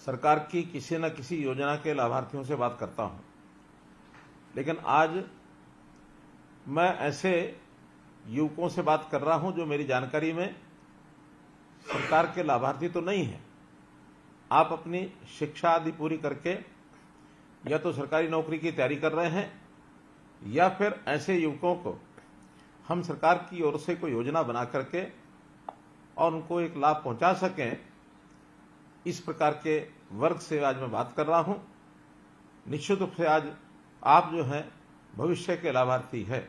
सरकार की किसी न किसी योजना के लाभार्थियों से बात करता हूं, लेकिन आज मैं ऐसे युवकों से बात कर रहा हूं जो मेरी जानकारी में सरकार के लाभार्थी तो नहीं है। आप अपनी शिक्षा आदि पूरी करके या तो सरकारी नौकरी की तैयारी कर रहे हैं या फिर ऐसे युवकों को हम सरकार की ओर से कोई योजना बना करके और उनको एक लाभ पहुंचा सकें, इस प्रकार के वर्ग से आज मैं बात कर रहा हूं। निश्चित रूप से आज आप जो हैं भविष्य के लाभार्थी है।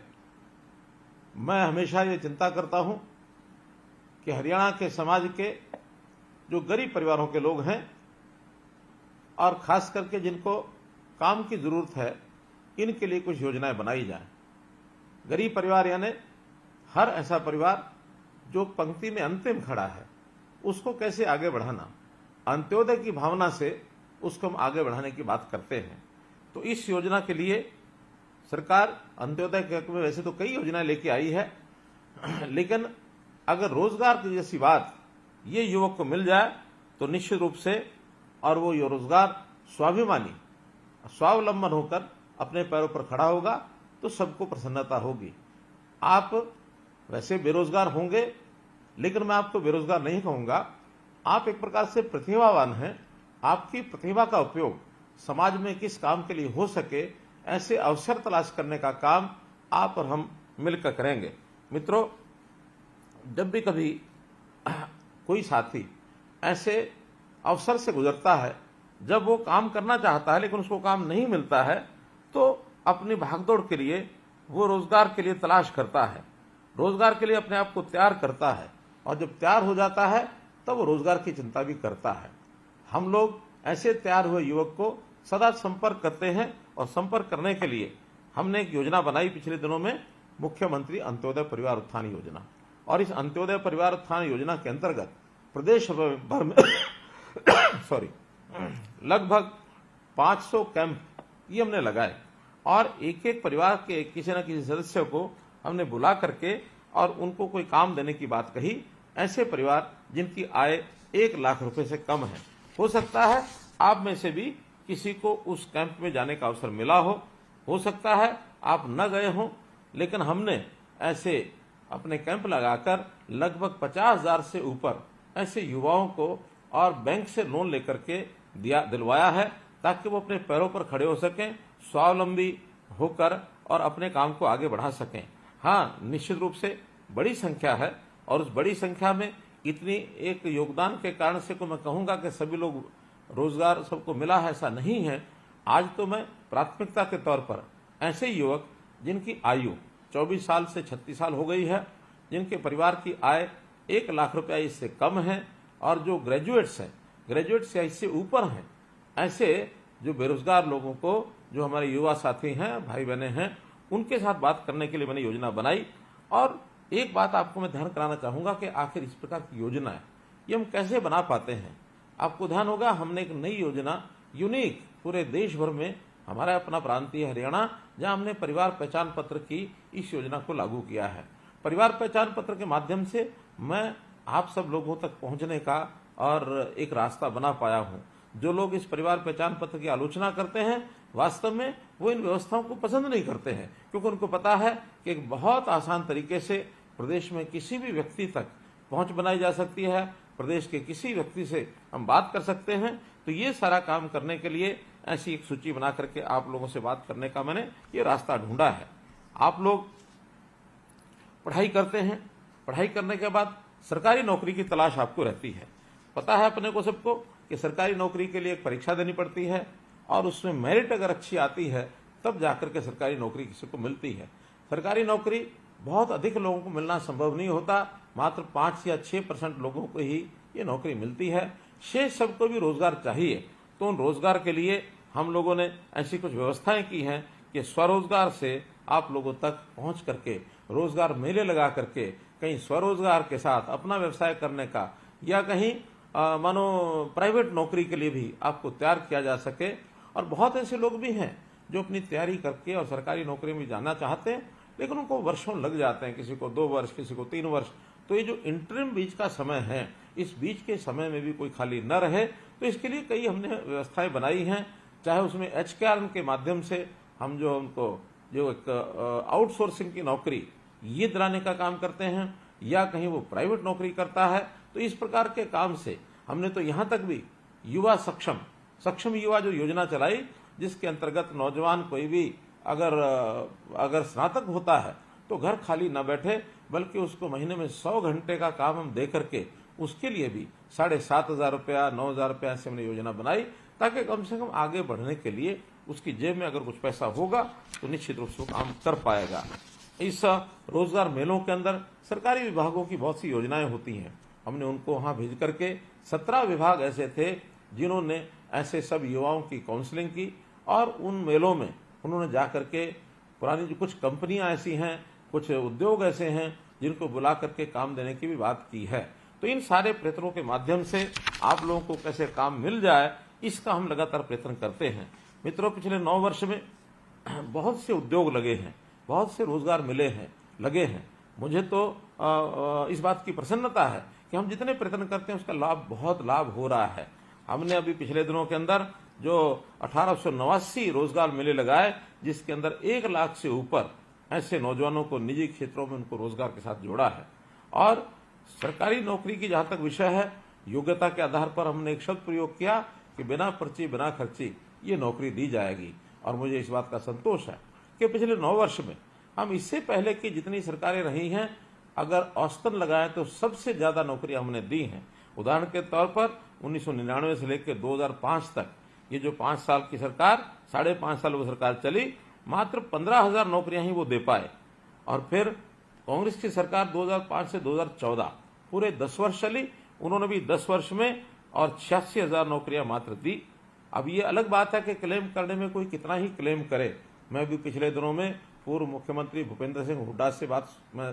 मैं हमेशा ये चिंता करता हूं कि हरियाणा के समाज के जो गरीब परिवारों के लोग हैं और खास करके जिनको काम की जरूरत है, इनके लिए कुछ योजनाएं बनाई जाएं। गरीब परिवार यानी हर ऐसा परिवार जो पंक्ति में अंतिम खड़ा है, उसको कैसे आगे बढ़ाना, अंत्योदय की भावना से उसको हम आगे बढ़ाने की बात करते हैं। तो इस योजना के लिए सरकार अंत्योदय के हक में वैसे तो कई योजनाएं लेके आई है, लेकिन अगर रोजगार की जैसी बात ये युवक को मिल जाए तो निश्चित रूप से और वो ये रोजगार स्वाभिमानी स्वावलंबन होकर अपने पैरों पर खड़ा होगा तो सबको प्रसन्नता होगी। आप वैसे बेरोजगार होंगे, लेकिन मैं आपको बेरोजगार नहीं कहूंगा। आप एक प्रकार से प्रतिभावान हैं। आपकी प्रतिभा का उपयोग समाज में किस काम के लिए हो सके, ऐसे अवसर तलाश करने का काम आप और हम मिलकर करेंगे। मित्रों, जब भी कभी कोई साथी ऐसे अवसर से गुजरता है, जब वो काम करना चाहता है लेकिन उसको काम नहीं मिलता है, तो अपनी भागदौड़ के लिए वो रोजगार के लिए तलाश करता है, रोजगार के लिए अपने आप को तैयार करता है, और जब तैयार हो जाता है तब वो रोजगार की चिंता भी करता है। हम लोग ऐसे तैयार हुए युवक को सदा संपर्क करते हैं, और संपर्क करने के लिए हमने एक योजना बनाई पिछले दिनों में, मुख्यमंत्री अंत्योदय परिवार उत्थान योजना। और इस अंत्योदय परिवार उत्थान योजना के अंतर्गत प्रदेश भर में लगभग 500 कैंप ये हमने लगाए, और एक एक परिवार के किसी न किसी सदस्य को हमने बुला करके और उनको कोई काम देने की बात कही। ऐसे परिवार जिनकी आय 1 लाख रुपए से कम है। हो सकता है आप में से भी किसी को उस कैंप में जाने का अवसर मिला हो सकता है आप न गए हों, लेकिन हमने ऐसे अपने कैंप लगाकर लगभग 50,000 से ऊपर ऐसे युवाओं को और बैंक से लोन लेकर के दिलवाया है, ताकि वो अपने पैरों पर खड़े हो सकें, स्वावलंबी होकर और अपने काम को आगे बढ़ा सकें। हाँ, निश्चित रूप से बड़ी संख्या है, और उस बड़ी संख्या में इतनी एक योगदान के कारण से को मैं कहूंगा कि सभी लोग रोजगार सबको मिला है, ऐसा नहीं है। आज तो मैं प्राथमिकता के तौर पर ऐसे युवक जिनकी आयु 24 साल से 36 साल हो गई है, जिनके परिवार की आय 1 लाख रुपया इससे कम है, और जो ग्रेजुएट्स हैं, ग्रेजुएट से इससे ऊपर हैं, ऐसे जो बेरोजगार लोगों को, जो हमारे युवा साथी हैं, भाई बहने हैं, उनके साथ बात करने के लिए मैंने योजना बनाई। और एक बात आपको मैं ध्यान कराना चाहूंगा कि आखिर इस प्रकार की योजना है ये हम कैसे बना पाते हैं। आपको ध्यान होगा, हमने एक नई योजना यूनिक पूरे देश भर में, हमारा अपना प्रांतीय हरियाणा, जहां हमने परिवार पहचान पत्र की इस योजना को लागू किया है। परिवार पहचान पत्र के माध्यम से मैं आप सब लोगों तक पहुंचने का और एक रास्ता बना पाया हूं। जो लोग इस परिवार पहचान पत्र की आलोचना करते हैं, वास्तव में वो इन व्यवस्थाओं को पसंद नहीं करते हैं, क्योंकि उनको पता है कि एक बहुत आसान तरीके से प्रदेश में किसी भी व्यक्ति तक पहुंच बनाई जा सकती है, प्रदेश के किसी व्यक्ति से हम बात कर सकते हैं। तो ये सारा काम करने के लिए ऐसी एक सूची बना करके आप लोगों से बात करने का मैंने ये रास्ता ढूंढा है। आप लोग पढ़ाई करते हैं, पढ़ाई करने के बाद सरकारी नौकरी की तलाश आपको रहती है। पता है अपने को सबको कि सरकारी नौकरी के लिए एक परीक्षा देनी पड़ती है, और उसमें मेरिट अगर अच्छी आती है तब जाकर के सरकारी नौकरी किसी को मिलती है। सरकारी नौकरी बहुत अधिक लोगों को मिलना संभव नहीं होता, मात्र 5 या 6% लोगों को ही ये नौकरी मिलती है। शेष सबको भी रोजगार चाहिए। तो उन रोजगार के लिए हम लोगों ने ऐसी कुछ व्यवस्थाएं की हैं कि स्वरोजगार से आप लोगों तक पहुंच करके, रोजगार मेले लगा करके, कहीं स्वरोजगार के साथ अपना व्यवसाय करने का, या कहीं मानो प्राइवेट नौकरी के लिए भी आपको तैयार किया जा सके। और बहुत ऐसे लोग भी हैं जो अपनी तैयारी करके और सरकारी नौकरी में जाना चाहते हैं, लेकिन उनको वर्षों लग जाते हैं, किसी को 2 वर्ष, किसी को 3 वर्ष। तो ये जो इंटरिम बीच का समय है, इस बीच के समय में भी कोई खाली न रहे, तो इसके लिए कई हमने व्यवस्थाएं बनाई हैं। चाहे उसमें HKR के माध्यम से हम जो उनको जो एक आउटसोर्सिंग की नौकरी ये दिलाने का काम करते हैं, या कहीं वो प्राइवेट नौकरी करता है, तो इस प्रकार के काम से हमने तो यहां तक भी युवा सक्षम युवा जो योजना चलाई, जिसके अंतर्गत नौजवान कोई भी अगर स्नातक होता है तो घर खाली न बैठे, बल्कि उसको महीने में 100 घंटे का काम हम दे करके उसके लिए भी 7,500 रुपया 9,000 रुपया ऐसे हमने योजना बनाई, ताकि कम से कम आगे बढ़ने के लिए उसकी जेब में अगर कुछ पैसा होगा तो निश्चित रूप से वो काम कर पाएगा। इस रोजगार मेलों के अंदर सरकारी विभागों की बहुत सी योजनाएं होती हैं। हमने उनको वहां भेज करके 17 विभाग ऐसे थे जिन्होंने ऐसे सब युवाओं की काउंसलिंग की, और उन मेलों में उन्होंने जाकर के पुरानी जो कुछ कंपनियां ऐसी हैं, कुछ उद्योग ऐसे हैं जिनको बुला करके काम देने की भी बात की है। तो इन सारे प्रयत्नों के माध्यम से आप लोगों को कैसे काम मिल जाए, इसका हम लगातार प्रयत्न करते हैं। मित्रों, पिछले 9 वर्ष में बहुत से उद्योग लगे हैं, बहुत से रोजगार लगे हैं। मुझे तो इस बात की प्रसन्नता है कि हम जितने प्रयत्न करते हैं उसका बहुत लाभ हो रहा है। हमने अभी पिछले दिनों के अंदर जो 1889 रोजगार मेले लगाए, जिसके अंदर 1 लाख से ऊपर ऐसे नौजवानों को निजी क्षेत्रों में उनको रोजगार के साथ जोड़ा है। और सरकारी नौकरी की जहां तक विषय है, योग्यता के आधार पर हमने एक शब्द प्रयोग किया कि बिना पर्ची बिना खर्ची ये नौकरी दी जाएगी। और मुझे इस बात का संतोष है कि पिछले 9 वर्ष में हम इससे पहले की जितनी सरकारें रही हैं, अगर औसतन लगाएं तो सबसे ज्यादा नौकरियां हमने दी हैं। उदाहरण के तौर पर 1999 से लेकर 2005 तक ये जो 5 साल की सरकार, 5.5 साल वो सरकार चली, मात्र 15,000 नौकरियां ही वो दे पाए। और फिर कांग्रेस की सरकार 2005 से 2014 पूरे 10 वर्ष चली, उन्होंने भी 10 वर्ष में और 86,000 नौकरियां मात्र दी। अब ये अलग बात है कि क्लेम करने में कोई कितना ही क्लेम करे। मैं भी पिछले दिनों में पूर्व मुख्यमंत्री भूपेंद्र सिंह हुड्डा से मैं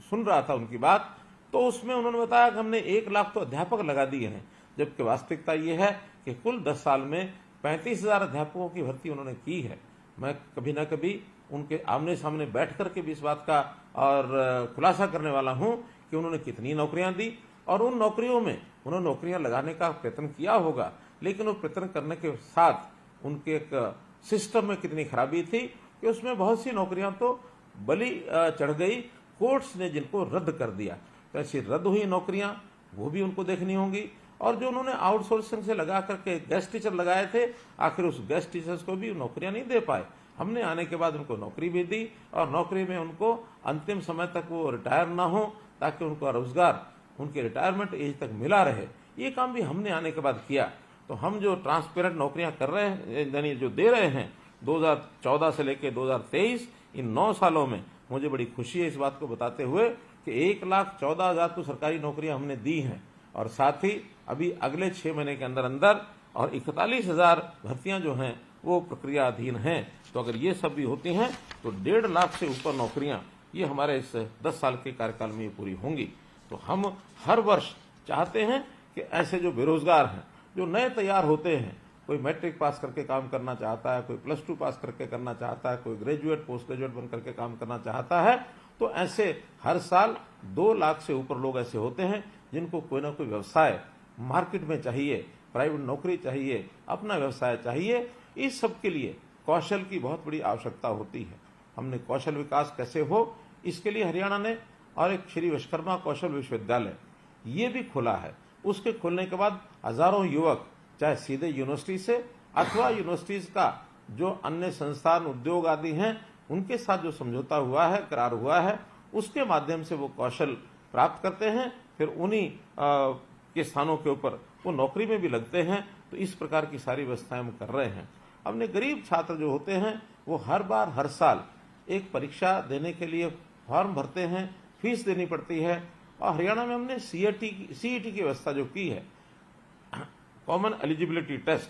सुन रहा था उनकी बात, तो उसमें उन्होंने बताया कि हमने 1 लाख तो अध्यापक लगा दिए हैं, जबकि वास्तविकता ये है कि कुल 10 साल में 35,000 अध्यापकों की भर्ती उन्होंने की है। मैं कभी न कभी उनके आमने सामने बैठ करके भी इस बात का और खुलासा करने वाला हूं कि उन्होंने कितनी नौकरियां दी, और उन नौकरियों में उन्होंने नौकरियां लगाने का प्रयत्न किया होगा, लेकिन वो प्रयत्न करने के साथ उनके एक सिस्टम में कितनी खराबी थी कि उसमें बहुत सी नौकरियां तो बलि चढ़ गई, कोर्ट्स ने जिनको रद्द कर दिया। तो ऐसी रद्द हुई नौकरियां वो भी उनको देखनी होंगी। और जो उन्होंने आउटसोर्सिंग से लगा करके गेस्ट टीचर लगाए थे, आखिर उस गेस्ट टीचर्स को भी नौकरियां नहीं दे पाए। हमने आने के बाद उनको नौकरी भी दी, और नौकरी में उनको अंतिम समय तक वो रिटायर ना हो, ताकि उनको रोजगार उनके रिटायरमेंट एज तक मिला रहे। ये काम भी हमने आने के बाद किया। तो हम जो ट्रांसपेरेंट नौकरियां कर रहे हैं, यानी जो दे रहे हैं 2014 से लेकर 2023, इन 9 सालों में मुझे बड़ी खुशी है इस बात को बताते हुए कि 1,14,000 तो सरकारी नौकरियां हमने दी हैं, और साथ ही अभी अगले 6 महीने के अंदर अंदर और 41,000 भर्तियां जो हैं वो प्रक्रियाधीन हैं। तो अगर ये सब भी होती हैं तो 1.5 लाख से ऊपर नौकरियां ये हमारे इस 10 साल के कार्यकाल में ये पूरी होंगी। तो हम हर वर्ष चाहते हैं कि ऐसे जो बेरोजगार हैं, जो नए तैयार होते हैं, कोई मैट्रिक पास करके काम करना चाहता है, कोई +2 पास करके करना चाहता है, कोई ग्रेजुएट पोस्ट ग्रेजुएट बन करके काम करना चाहता है, तो ऐसे हर साल 2 लाख से ऊपर लोग ऐसे होते हैं जिनको कोई ना कोई व्यवसाय मार्केट में चाहिए, प्राइवेट नौकरी चाहिए, अपना व्यवसाय चाहिए। इस सब के लिए कौशल की बहुत बड़ी आवश्यकता होती है। हमने कौशल विकास कैसे हो, इसके लिए हरियाणा ने और एक श्री विश्वकर्मा कौशल विश्वविद्यालय ये भी खुला है। उसके खुलने के बाद हजारों युवक चाहे सीधे यूनिवर्सिटी से अथवा यूनिवर्सिटीज का जो अन्य संस्थान उद्योग आदि हैं उनके साथ जो समझौता हुआ है, करार हुआ है, उसके माध्यम से वो कौशल प्राप्त करते हैं, फिर उन्हीं के स्थानों के ऊपर वो नौकरी में भी लगते हैं। तो इस प्रकार की सारी व्यवस्थाएं हम कर रहे हैं। हमने गरीब छात्र जो होते हैं वो हर साल एक परीक्षा देने के लिए फॉर्म भरते हैं, फीस देनी पड़ती है। और हरियाणा में हमने सीईटी की व्यवस्था जो की है, कॉमन एलिजिबिलिटी टेस्ट,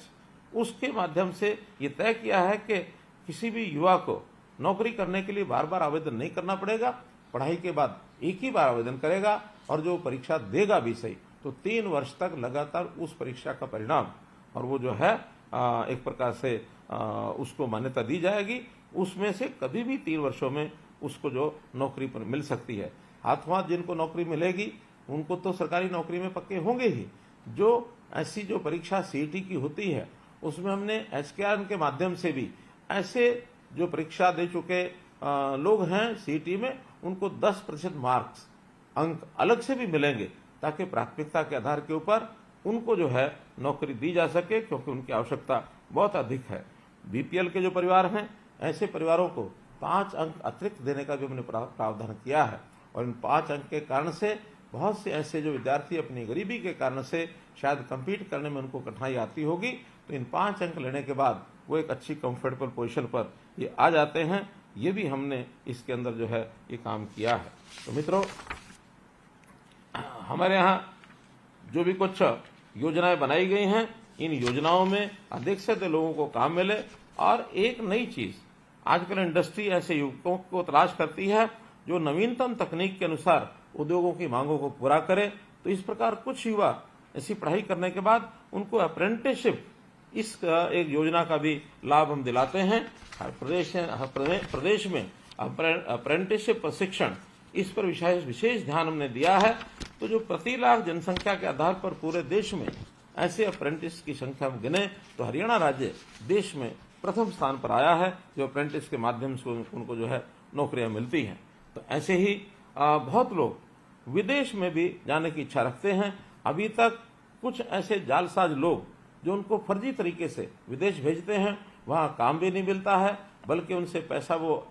उसके माध्यम से ये तय किया है कि किसी भी युवा को नौकरी करने के लिए बार बार आवेदन नहीं करना पड़ेगा। पढ़ाई के बाद एक ही बार आवेदन करेगा, और जो परीक्षा देगा भी सही तो 3 वर्ष तक लगातार उस परीक्षा का परिणाम और वो जो है एक प्रकार से उसको मान्यता दी जाएगी। उसमें से कभी भी 3 वर्षों में उसको जो नौकरी पर मिल सकती है। हाथों हाथ जिनको नौकरी मिलेगी उनको तो सरकारी नौकरी में पक्के होंगे ही। जो ऐसी जो परीक्षा सीईटी की होती है उसमें हमने एचकेआर के माध्यम से भी ऐसे जो परीक्षा दे चुके लोग हैं सीईटी में, उनको 10% मार्क्स अंक अलग से भी मिलेंगे, ताकि प्राथमिकता के आधार के ऊपर उनको जो है नौकरी दी जा सके, क्योंकि उनकी आवश्यकता बहुत अधिक है। बीपीएल के जो परिवार हैं, ऐसे परिवारों को 5 अंक अतिरिक्त देने का भी हमने प्रावधान किया है। और इन 5 अंक के कारण से बहुत से ऐसे जो विद्यार्थी अपनी गरीबी के कारण से शायद कम्पीट करने में उनको कठिनाई आती होगी, तो इन 5 अंक लेने के बाद वो एक अच्छी कंफर्टेबल पोजीशन पर ये आ जाते हैं। ये भी हमने इसके अंदर जो है ये काम किया है। तो मित्रों, हमारे यहाँ जो भी कुछ योजनाएं बनाई गई हैं, इन योजनाओं में अधिक से अधिक लोगों को काम मिले। और एक नई चीज, आजकल इंडस्ट्री ऐसे युवकों को तलाश करती है जो नवीनतम तकनीक के अनुसार उद्योगों की मांगों को पूरा करे। तो इस प्रकार कुछ युवा ऐसी पढ़ाई करने के बाद उनको अप्रेंटिसशिप, इस एक योजना का भी लाभ हम दिलाते हैं। हर प्रदेश में अप्रेंटिसशिप प्रशिक्षण, इस पर विशेष ध्यान हमने दिया है। तो जो प्रति लाख जनसंख्या के आधार पर पूरे देश में ऐसे अप्रेंटिस की संख्या में गिने तो हरियाणा राज्य देश में प्रथम स्थान पर आया है, जो अप्रेंटिस के माध्यम से उनको जो है नौकरियां मिलती हैं। तो ऐसे ही बहुत लोग विदेश में भी जाने की इच्छा रखते हैं। अभी तक कुछ ऐसे जालसाज लोग जो उनको फर्जी तरीके से विदेश भेजते हैं, वहां काम भी नहीं मिलता है, बल्कि उनसे पैसा वो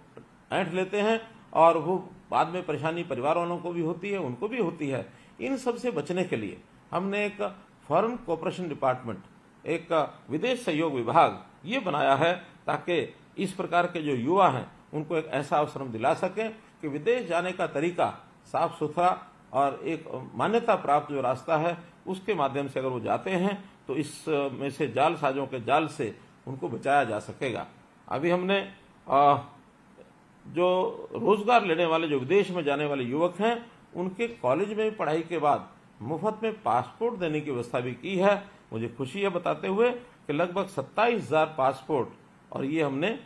ऐंठ लेते हैं और वो बाद में परेशानी परिवार वालों को भी होती है, उनको भी होती है। इन सब से बचने के लिए हमने एक फॉरेन कोऑपरेशन डिपार्टमेंट, एक विदेश सहयोग विभाग ये बनाया है, ताकि इस प्रकार के जो युवा हैं उनको एक ऐसा अवसर हम दिला सकें कि विदेश जाने का तरीका साफ सुथरा और एक मान्यता प्राप्त जो रास्ता है उसके माध्यम से अगर वो जाते हैं तो इस में से जालसाजों के जाल से उनको बचाया जा सकेगा। अभी हमने जो रोजगार लेने वाले, जो विदेश में जाने वाले युवक हैं, उनके कॉलेज में पढ़ाई के बाद मुफ्त में पासपोर्ट देने की व्यवस्था भी की है। मुझे खुशी है बताते हुए कि लगभग 27,000 पासपोर्ट और ये हमने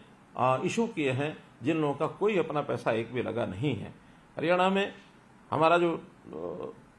इशू किए हैं, जिन लोगों का कोई अपना पैसा एक भी लगा नहीं है। हरियाणा में हमारा जो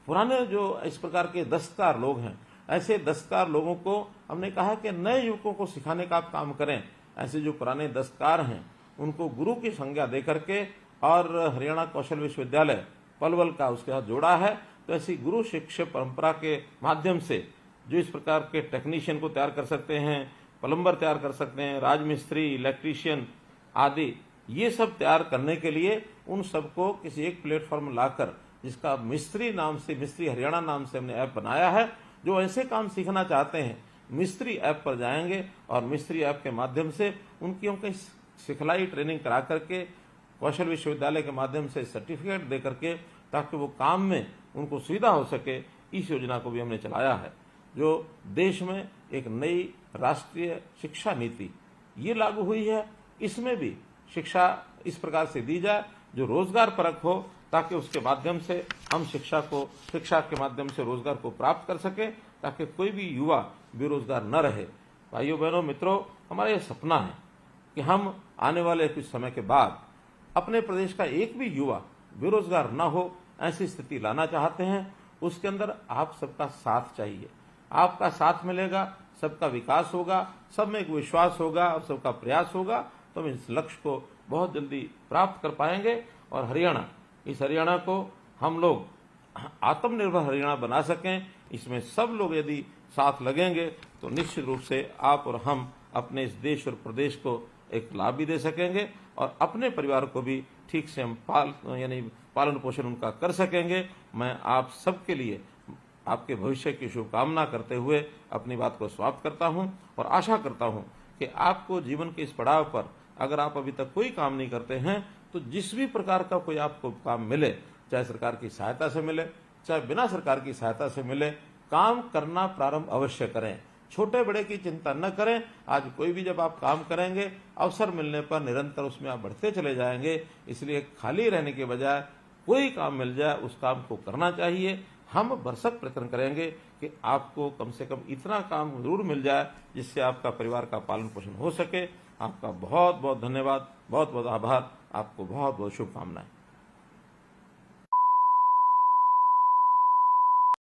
पुराने जो इस प्रकार के दस्तकार लोग हैं, ऐसे दस्तकार लोगों को हमने कहा कि नए युवकों को सिखाने का आप काम करें। ऐसे जो पुराने दस्तकार हैं उनको गुरु की संज्ञा दे करके, और हरियाणा कौशल विश्वविद्यालय पलवल का उसके साथ जोड़ा है। तो ऐसी गुरु शिष्य परंपरा के माध्यम से जो इस प्रकार के टेक्नीशियन को तैयार कर सकते हैं, प्लम्बर तैयार कर सकते हैं, राजमिस्त्री, इलेक्ट्रीशियन आदि, ये सब तैयार करने के लिए उन सबको किसी एक प्लेटफॉर्म लाकर, जिसका मिस्त्री नाम से, मिस्त्री हरियाणा नाम से हमने ऐप बनाया है। जो ऐसे काम सीखना चाहते हैं मिस्त्री ऐप पर जाएंगे और मिस्त्री ऐप के माध्यम से उनकी सिखलाई ट्रेनिंग करा करके कौशल विश्वविद्यालय के माध्यम से सर्टिफिकेट दे करके, ताकि वो काम में उनको सुविधा हो सके, इस योजना को भी हमने चलाया है। जो देश में एक नई राष्ट्रीय शिक्षा नीति ये लागू हुई है, इसमें भी शिक्षा इस प्रकार से दी जाए जो रोजगार परक हो, ताकि उसके माध्यम से हम शिक्षा के माध्यम से रोजगार को प्राप्त कर सके, ताकि कोई भी युवा बेरोजगार न रहे। भाइयों बहनों मित्रों, हमारा यह सपना है कि हम आने वाले कुछ समय के बाद अपने प्रदेश का एक भी युवा बेरोजगार न हो, ऐसी स्थिति लाना चाहते हैं। उसके अंदर आप सबका साथ चाहिए। आपका साथ मिलेगा, सबका विकास होगा, सब में एक विश्वास होगा और सबका प्रयास होगा, तो हम इस लक्ष्य को बहुत जल्दी प्राप्त कर पाएंगे। और इस हरियाणा को हम लोग आत्मनिर्भर हरियाणा बना सकें, इसमें सब लोग यदि साथ लगेंगे तो निश्चित रूप से आप और हम अपने इस देश और प्रदेश को एक लाभ भी दे सकेंगे, और अपने परिवार को भी ठीक से हम पालन पोषण उनका कर सकेंगे। मैं आप सबके लिए आपके भविष्य की शुभकामना करते हुए अपनी बात को समाप्त करता हूं, और आशा करता हूं कि आपको जीवन के इस पड़ाव पर अगर आप अभी तक कोई काम नहीं करते हैं, तो जिस भी प्रकार का कोई आपको काम मिले, चाहे सरकार की सहायता से मिले, चाहे बिना सरकार की सहायता से मिले, काम करना प्रारंभ अवश्य करें। छोटे बड़े की चिंता न करें। आज कोई भी जब आप काम करेंगे, अवसर मिलने पर निरंतर उसमें आप बढ़ते चले जाएंगे। इसलिए खाली रहने के बजाय कोई काम मिल जाए उस काम को करना चाहिए। हम भरसक प्रयत्न करेंगे कि आपको कम से कम इतना काम जरूर मिल जाए जिससे आपका परिवार का पालन पोषण हो सके। आपका बहुत बहुत धन्यवाद, बहुत बहुत आभार, आपको बहुत बहुत शुभकामनाएं।